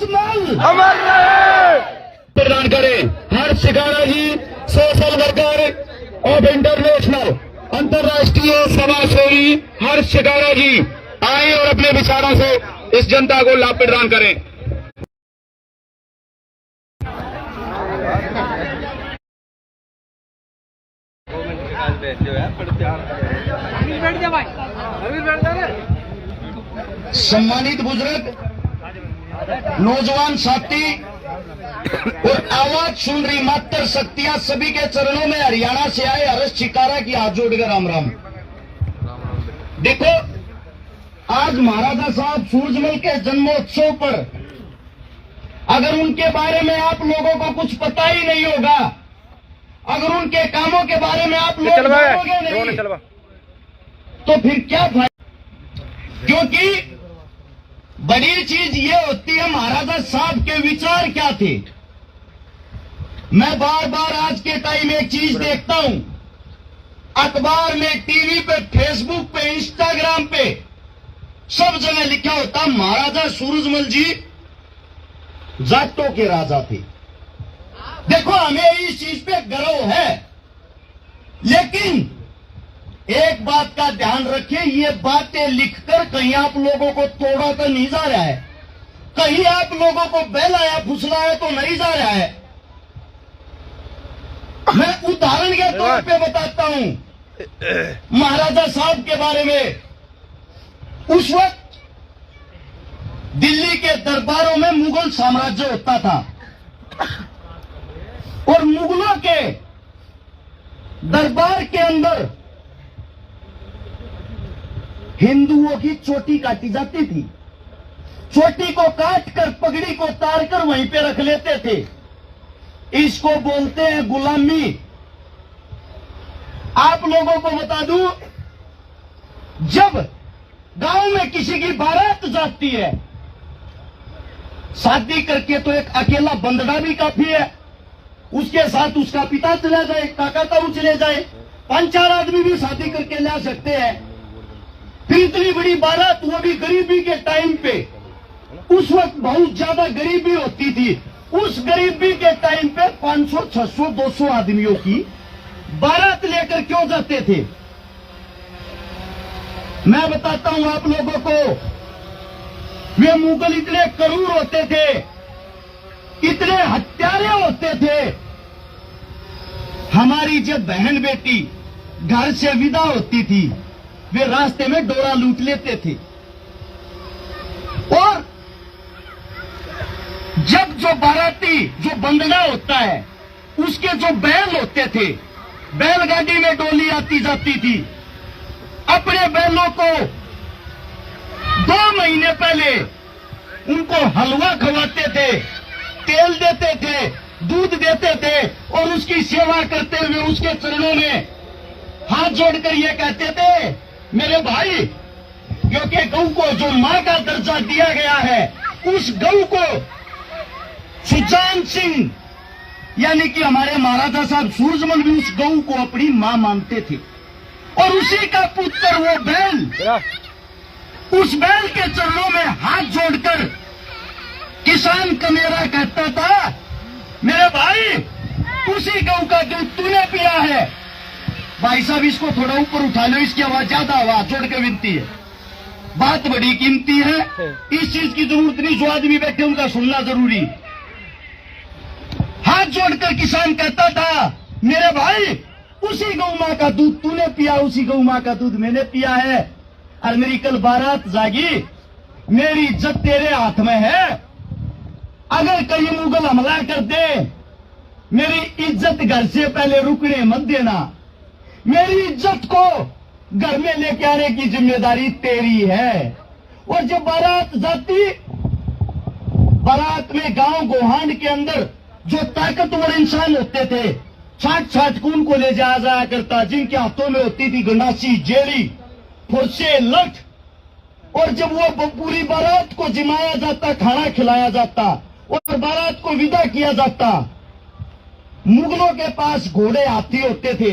सूरजमल अमर रहे। प्रदान करें हर्ष शिकारा जी, सोशल वर्कर ऑफ इंटरनेशनल अंतर्राष्ट्रीय समाजसेवी हर्ष शिकारा जी आए और अपने विचारों से इस जनता को लाभ प्रदान करें। सम्मानित बुजुर्ग, नौजवान साथी और आवाज सुन रही मात्र शक्तियां, सभी के चरणों में हरियाणा से आए हर्ष शिकारा की हाथ जोड़कर राम राम। देखो, आज महाराजा साहब सूरजमल के जन्मोत्सव पर अगर उनके बारे में आप लोगों को कुछ पता ही नहीं होगा, अगर उनके कामों के बारे में आप लोग जानोगे नहीं, तो फिर क्या फायदा? क्योंकि बड़ी चीज ये होती है महाराजा साहब के विचार क्या थे। मैं बार बार आज के टाइम एक चीज देखता हूं, अखबार में, टीवी पे, फेसबुक पे, इंस्टाग्राम पे, सब जगह लिखा होता महाराजा सूरजमल जी जाटों के राजा थे। देखो, हमें इस चीज पे गर्व है, लेकिन एक बात का ध्यान रखिए, ये बातें लिखकर कहीं आप लोगों को तोड़ा तो नहीं जा रहा है, कहीं आप लोगों को बहलाया फुसलाया तो नहीं जा रहा है। मैं उदाहरण के तौर पे बताता हूं महाराजा साहब के बारे में। उस वक्त दिल्ली के दरबारों में मुगल साम्राज्य होता था और मुगलों के दरबार के अंदर हिंदुओं की चोटी काटी जाती थी। चोटी को काटकर पगड़ी को तारकर वहीं पे रख लेते थे। इसको बोलते हैं गुलामी। आप लोगों को बता दूं, जब गांव में किसी की बारात जाती है, शादी करके तो एक अकेला बंदड़ा भी काफी है, उसके साथ उसका पिता चला जाए, काका ताऊ चले जाए, 5-4 आदमी भी शादी करके ला सकते हैं। फिर इतनी बड़ी बारात, वो भी गरीबी के टाइम पे, उस वक्त बहुत ज्यादा गरीबी होती थी। उस गरीबी के टाइम पे 500, 600, 200 आदमियों की बारात लेकर क्यों जाते थे? मैं बताता हूं आप लोगों को, वे मुगल इतने क्रूर होते थे, इतने हत्यारे होते थे। हमारी जब बहन बेटी घर से विदा होती थी, वे रास्ते में डोरा लूट लेते थे। और जब जो बाराती, जो बंदगा होता है, उसके जो बैल होते थे, बैलगाड़ी में डोली आती जाती थी। अपने बैलों को 2 महीने पहले उनको हलवा खवाते थे, तेल देते थे, दूध देते थे और उसकी सेवा करते हुए उसके चरणों में हाथ जोड़कर ये कहते थे, मेरे भाई, क्योंकि गऊ को जो मां का दर्जा दिया गया है, उस गऊ को सुजान सिंह यानी कि हमारे महाराजा साहब सूरजमल भी उस गऊ को अपनी मां मानते थे। और उसी का पुत्र वो बैल, उस बैल के चरणों में हाथ जोड़कर किसान कमेरा कहता था, मेरे भाई, उसी गऊ का दूध तूने पिया है। भाई साहब, इसको थोड़ा ऊपर उठा लो, इसकी आवाज ज्यादा आवाज जोड़ के विनती है। बात बड़ी कीमती है, इस चीज की जरूरत नहीं, जो आदमी बैठे उनका सुनना जरूरी। हाथ जोड़कर किसान कहता था, मेरे भाई, उसी गौ मां का दूध तूने पिया, उसी गौ मां का दूध मैंने पिया है। और मेरी कल बारात जागी, मेरी इज्जत तेरे हाथ में है। अगर कहीं मुगल हमला कर दे, मेरी इज्जत घर से पहले रुकने मत देना। मेरी इज्जत को घर में लेके आने की जिम्मेदारी तेरी है। और जब बारात जाती, बारात में गांव गोहान के अंदर जो ताकतवर इंसान होते थे, छाट खून को ले जाया करता, जिनके हाथों में होती थी गंडासी, जेड़ी, फुरसे, लठ। और जब वो पूरी बारात को जिमाया जाता, खाना खिलाया जाता और बारात को विदा किया जाता, मुगलों के पास घोड़े हाथी होते थे,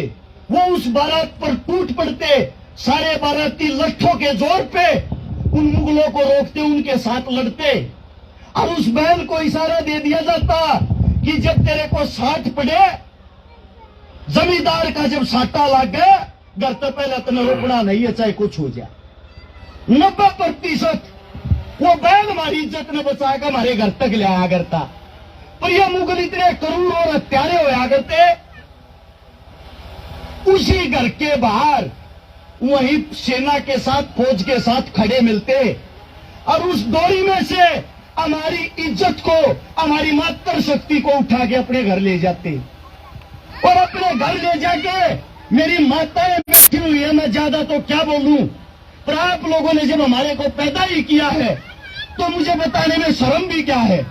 वो उस बारात पर टूट पड़ते। सारे बाराती लट्ठों के जोर पे उन मुगलों को रोकते, उनके साथ लड़ते। और उस बैल को इशारा दे दिया जाता कि जब तेरे को 60 पड़े, जमींदार का जब साटा लग गया, घर तो पहले तो रोकना नहीं है, चाहे कुछ हो जाए। 90% वो बैल हमारी इज्जत ने बचा कर हमारे घर तक ले आया करता। पर ये मुगल इतने क्रूर और हत्यारे होया करते, उसी घर के बाहर वही सेना के साथ, फौज के साथ खड़े मिलते और उस डोरी में से हमारी इज्जत को, हमारी मातृ शक्ति को उठा के अपने घर ले जाते। और अपने घर ले जाके मेरी माताएं बैठी हुई है, मैं ज्यादा तो क्या बोलूं, पर आप लोगों ने जब हमारे को पैदा ही किया है तो मुझे बताने में शर्म भी क्या है।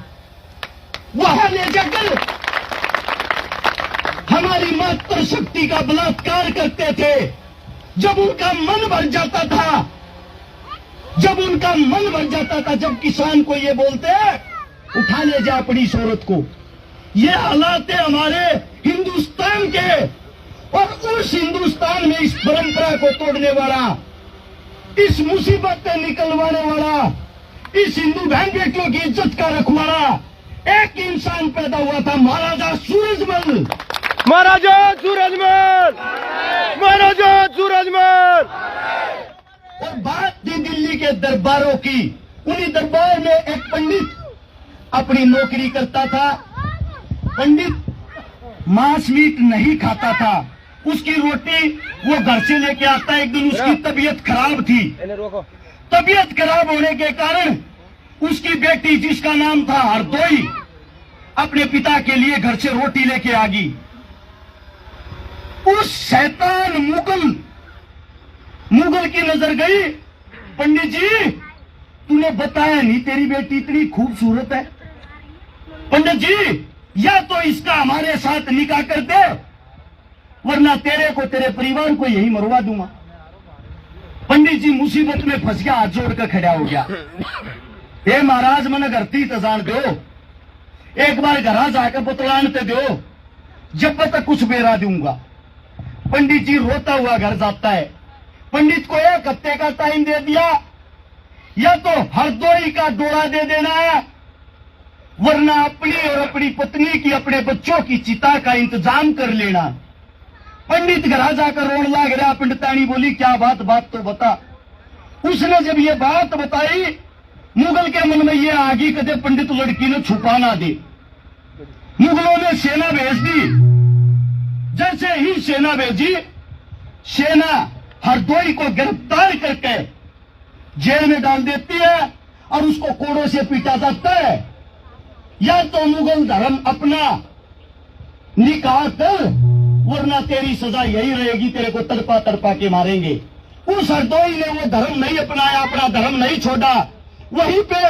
वहां ले जाकर हमारी मातृ शक्ति का बलात्कार करते थे। जब उनका मन भर जाता था, जब उनका मन भर जाता था, जब किसान को ये बोलते उठा ले जा अपनी औरत को। ये हालात है हमारे हिंदुस्तान के, और उस हिंदुस्तान में इस परंपरा को तोड़ने वाला, इस मुसीबत से निकलवाने वाला, इस हिंदू बहन बेटियों की इज्जत का रखवाला एक इंसान पैदा हुआ था, महाराजा सूरजमल। महाराजा सूरजमल, महाराजा सूरजमल। और बात थी दिल्ली के दरबारों की। उन्हीं दरबार में एक पंडित अपनी नौकरी करता था। पंडित मांस मीट नहीं खाता था, उसकी रोटी वो घर से लेके आता। एक दिन उसकी तबीयत खराब थी। तबीयत खराब होने के कारण उसकी बेटी, जिसका नाम था हरदोई, अपने पिता के लिए घर से रोटी लेके आ गई। उस शैतान मुगल की नजर गई, पंडित जी तूने बताया नहीं तेरी बेटी इतनी खूबसूरत है। पंडित जी या तो इसका हमारे साथ निकाह कर दे, वरना तेरे को, तेरे परिवार को यही मरवा दूंगा। पंडित जी मुसीबत में फंस गया, हाथ जोड़कर खड़ा हो गया। हे महाराज मैंने घर थी तजान दो, एक बार घर जाकर बतलान ते दो, जब तक कुछ बेरा दूंगा। पंडित जी रोता हुआ घर जाता है। पंडित को 1 हफ्ते का टाइम दे दिया, या तो हरदोई का डोरा दे देना, वरना अपनी और अपनी पत्नी की, अपने बच्चों की चिता का इंतजाम कर लेना। पंडित घर जाकर रोने लग रहा। पंडितानी बोली क्या बात तो बता। उसने जब ये बात बताई, मुगल के मन में ये आ गई कदे पंडित लड़की ने छुपा ना दे। मुगलों ने सेना भेज दी। जैसे ही सेना भेजी, सेना हरदोई को गिरफ्तार करके जेल में डाल देती है और उसको कोड़ों से पीटा जाता है। या तो मुगल धर्म अपना निकाह कर, वरना तेरी सजा यही रहेगी, तेरे को तड़पा तड़पा के मारेंगे। उस हरदोई ने वो धर्म नहीं अपनाया, अपना धर्म नहीं छोड़ा। वहीं पे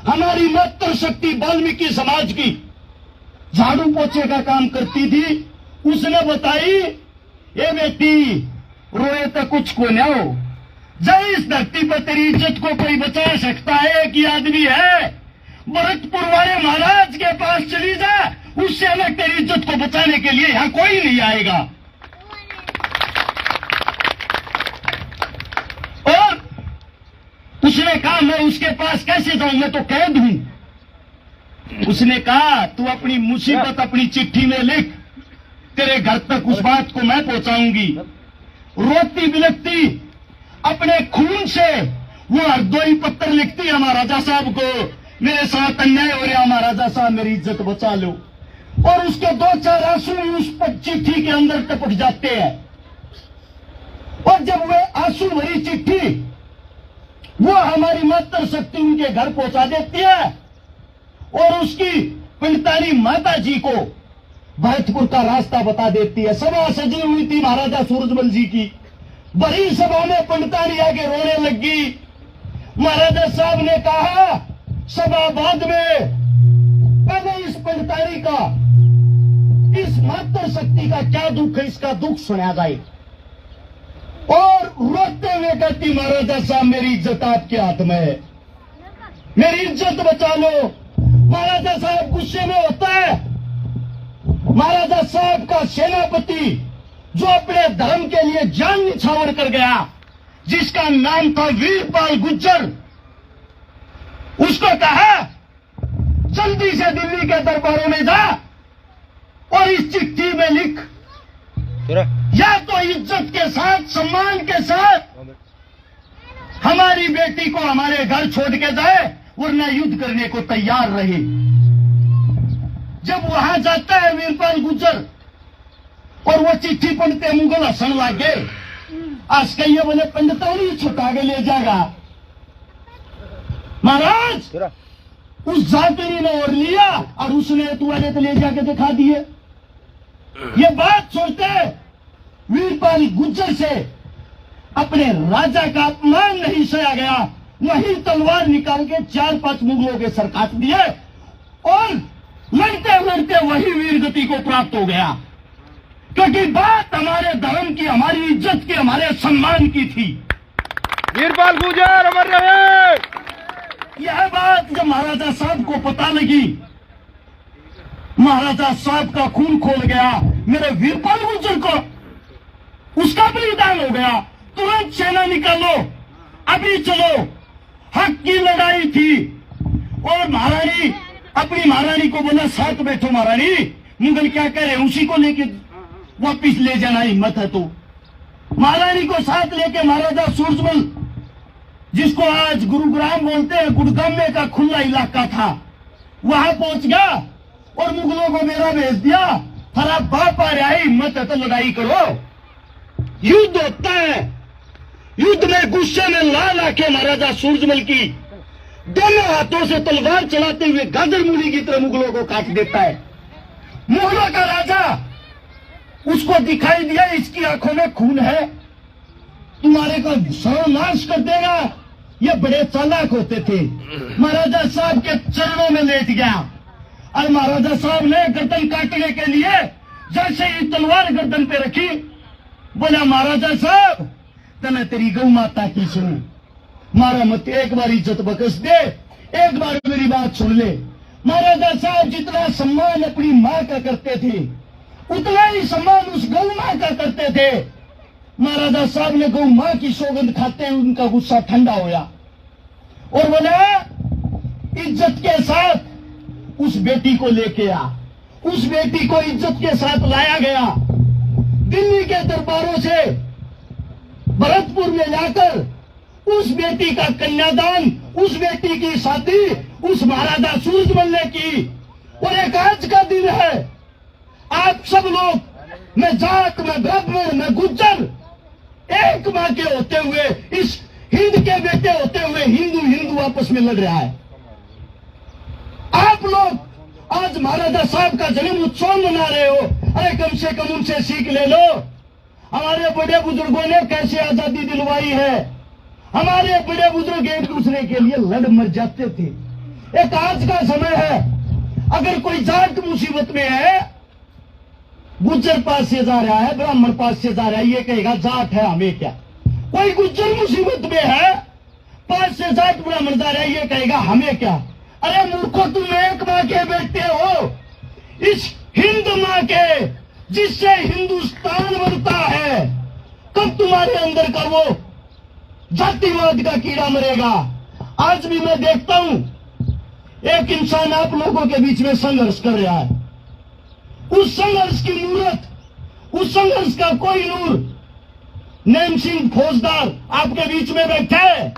हमारी मातृ शक्ति वाल्मीकि समाज की झाड़ू पोछे का काम करती थी। उसने बताई, ये बेटी रोए तो कुछ को न हो, जब इस धरती पर तेरी इज्जत को कोई बचा सकता है कि आदमी है, भरतपुर वाले महाराज के पास चली जा, उससे अलग तेरी इज्जत को बचाने के लिए यहां कोई नहीं आएगा। और उसने कहा मैं उसके पास कैसे जाऊं, मैं तो कैद हूं। उसने कहा तू अपनी मुसीबत अपनी चिट्ठी में लिख, तेरे घर तक उस बात को मैं पहुंचाऊंगी। रोती बिलखती अपने खून से वो हरदोई पत्र लिखती है महाराजा साहब को, मेरे साथ अन्याय हो रहा महाराजा साहब, मेरी इज्जत बचा लो। और उसके 2-4 आंसू उस चिट्ठी के अंदर टपक जाते हैं। और जब वे आंसू भरी चिट्ठी वो हमारी मातृ शक्ति उनके घर पहुंचा देती है, और उसकी पिंडतारी माता जी को भरतपुर का रास्ता बता देती है। सभा सजी हुई थी महाराजा सूरजमल जी की। बड़ी सभा में पंडितानी आगे रोने लगी। महाराजा साहब ने कहा सभा बाद में पहले इस पंडितानी का, इस मातृ शक्ति का क्या दुख है, इसका दुख सुना जाए। और रोते हुए कहती महाराजा साहब मेरी इज्जत आपके हाथ में है, मेरी इज्जत बचा लो। महाराजा साहब गुस्से में होता है। महाराजा साहब का सेनापति जो अपने धर्म के लिए जान निछावर कर गया, जिसका नाम था वीरपाल गुज्जर, उसको कहा जल्दी से दिल्ली के दरबारों में जा और इस चिट्ठी में लिख, या तो इज्जत के साथ, सम्मान के साथ हमारी बेटी को हमारे घर छोड़ के जाए, वरना युद्ध करने को तैयार रहे। जब वहां जाता है वीरपाल गुर्जर और वो चिट्ठी पढ़ते मुगल हंसन लग गए। आज कहिए बोले पंडितौनी छुटा के ले जाएगा। महाराज उस जातिनी ने और लिया और उसने तुआले तो ले जाके दिखा दिए। ये बात सुनते वीरपाल गुर्जर से अपने राजा का अपमान नहीं सहा गया, वही तलवार निकाल के 4-5 मुगलों के सर काट दिए और लड़ते लड़ते वही वीरगति को प्राप्त हो गया। क्योंकि बात हमारे धर्म की, हमारी इज्जत की, हमारे सम्मान की थी। वीरपाल गुर्जर अमर रहे। यह बात जब महाराजा साहब को पता लगी, महाराजा साहब का खून खोल गया। मेरे वीरपाल गुर्जर को उसका बलिदान हो गया। तुरंत सेना निकालो, अभी चलो, हक की लड़ाई थी। और महारानी अपनी महारानी को बोला, साथ बैठो महारानी, मुगल क्या करे, उसी को लेके वापिस ले जाना हिम्मत है तो। महारानी को साथ लेके महाराजा सूरजमल, जिसको आज गुरुग्राम बोलते हैं, गुड़गामे का खुला इलाका था, वहां पहुंच गया और मुगलों को मेरा भेज दिया, हरा बाप आ रहा है, हिम्मत है तो लड़ाई करो। युद्ध होता है, युद्ध में गुस्से में ला ला के महाराजा सूरजमल की दोनों हाथों से तलवार चलाते हुए गाजर मूली की तरह मुगलों को काट देता है। मुगलों का राजा, उसको दिखाई दिया इसकी आंखों में खून है, तुम्हारे को सर्वनाश कर देगा। ये बड़े चालाक होते थे। महाराजा साहब के चरणों में लेट गया और महाराजा साहब ने गर्दन काटने के लिए जैसे ही तलवार गर्दन पे रखी, बोला महाराजा साहब तना तेरी गौ माता की सुन, मारा मत, एक बार इज्जत बकस दे, एक बार मेरी बात सुन ले। महाराजा साहब जितना सम्मान अपनी मां का करते थे, उतना ही सम्मान उस गौ मां का करते थे। महाराजा साहब ने गौ मां की सौगंध खाते हुए उनका गुस्सा ठंडा होया और बोला, इज्जत के साथ उस बेटी को लेके आ। उस बेटी को इज्जत के साथ लाया गया, दिल्ली के दरबारों से भरतपुर में जाकर उस बेटी का कन्यादान, उस बेटी की शादी उस महाराजा सूरजमल ने की। और एक आज का दिन है, आप सब लोग, मैं जाट, मैं ब्राह्मण, मैं गुज्जर, एक मां के होते हुए, इस हिंद के बेटे होते हुए हिंदू हिंदू आपस में लड़ रहा है। आप लोग आज महाराजा साहब का जन्म उत्सव मना रहे हो, अरे कम से कम उनसे सीख ले लो। हमारे बड़े बुजुर्गों ने कैसे आजादी दिलवाई है। हमारे बड़े बुजुर्ग एक दूसरे के लिए लड़ मर जाते थे। एक आज का समय है, अगर कोई जाट मुसीबत में है, गुज्जर पास से जा रहा है, ब्राह्मण पास से जा रहा है, ये कहेगा जाट है हमें क्या। कोई गुज्जर मुसीबत में है, पास से जाट ब्राह्मण जा रहा है, ये कहेगा हमें क्या। अरे मूर्खो, तुम एक मां के बेटे हो, इस हिंद मां के, जिससे हिंदुस्तान बनता है। कब तुम्हारे अंदर का वो जातिवाद का कीड़ा मरेगा। आज भी मैं देखता हूं एक इंसान आप लोगों के बीच में संघर्ष कर रहा है, उस संघर्ष की नूरत, उस संघर्ष का कोई नूर नैम सिंह फौजदार आपके बीच में बैठा है।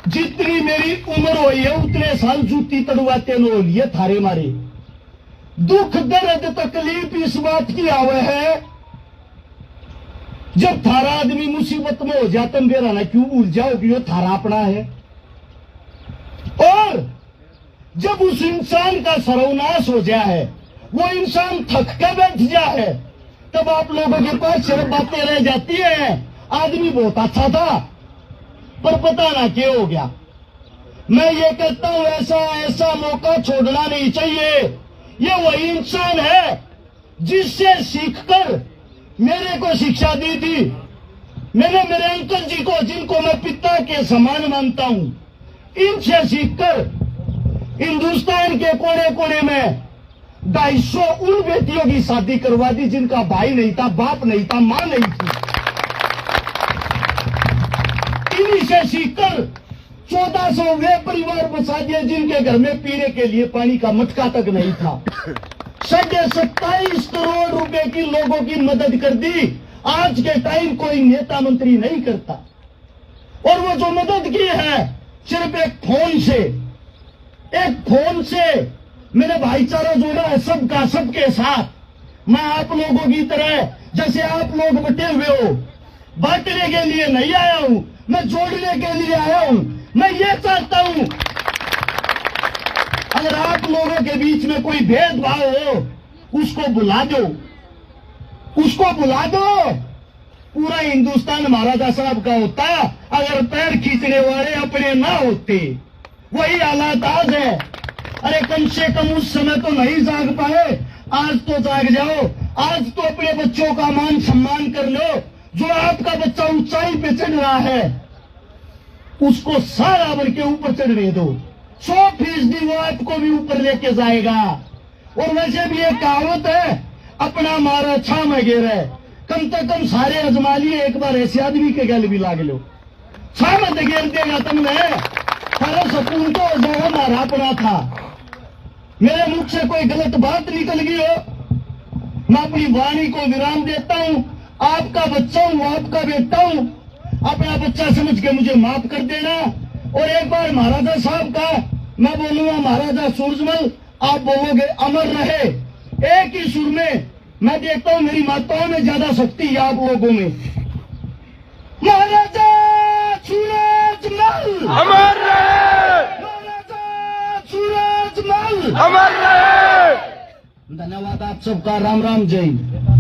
जितनी मेरी उम्र हुई है उतने साल जूती तड़वाते नो लिए थारे मारे। दुख दर्द तकलीफ इस बात की आवे है, जब थारा आदमी मुसीबत में हो जाता मेरा ना क्यों भूल जाओ कि वो थारा अपना है। और जब उस इंसान का सर्वनाश हो जाए है, वो इंसान थक के बैठ जाए, तब आप लोगों के पास सिर्फ बातें रह जाती है, आदमी बहुत अच्छा था पर पता ना क्या हो गया। मैं ये कहता हूं ऐसा ऐसा मौका छोड़ना नहीं चाहिए। ये वही इंसान है जिससे सीखकर मेरे को शिक्षा दी थी। मैंने मेरे अंकल जी को, जिनको मैं पिता के समान मानता हूं, इनसे सीखकर हिंदुस्तान के कोने कोने में 250 उन बेटियों की शादी करवा दी जिनका भाई नहीं था, बाप नहीं था, मां नहीं थी। इन्हीं से सीखकर 1400 वे परिवार बसा दिए जिनके घर में पीने के लिए पानी का मटका तक नहीं था। 27.5 करोड़ रुपए की लोगों की मदद कर दी। आज के टाइम कोई नेता मंत्री नहीं करता। और वो जो मदद की है सिर्फ एक फोन से मेरे भाईचारा जोड़ा है सबका सबके साथ। मैं आप लोगों की तरह जैसे आप लोग बटे हुए हो, बांटने के लिए नहीं आया हूं, मैं जोड़ने के लिए आया हूं। मैं ये चाहता हूं अगर आप लोगों के बीच में कोई भेदभाव हो उसको बुला दो, उसको बुला दो। पूरा हिंदुस्तान महाराजा साहब का होता अगर पैर खींचने वाले अपने ना होते। वही हालात आज है। अरे कम से कम उस समय तो नहीं जाग पाए, आज तो जाग जाओ। आज तो अपने बच्चों का मान सम्मान कर लो। जो आपका बच्चा ऊंचाई पे चढ़ रहा है उसको सारा बन के ऊपर चढ़ने दो। 100% वो आपको भी ऊपर लेके जाएगा। और वैसे भी एक कहावत है, अपना मारा छा में गिरे। कम से कम सारे अजमा लिए, एक बार ऐसे आदमी के गल भी लाग लो। छा में गिर देगा तुमने, सारा सुकून तो जो मारा अपना था। मेरे मुख से कोई गलत बात निकल गई हो, मैं अपनी वाणी को विराम देता हूं। आपका बच्चा हूं, आपका बेटा हूं, अपना बच्चा समझ के मुझे माफ कर देना। और एक बार महाराजा साहब का मैं बोलूंगा महाराजा सूरजमल, आप बोलोगे अमर रहे। एक ही सुर में मैं देखता हूं मेरी माताओं में ज्यादा शक्ति है आप लोगों में। महाराजा सूरजमल अमर रहे, महाराजा सूरजमल अमर रहे। धन्यवाद आप सबका। राम राम जय हिंद।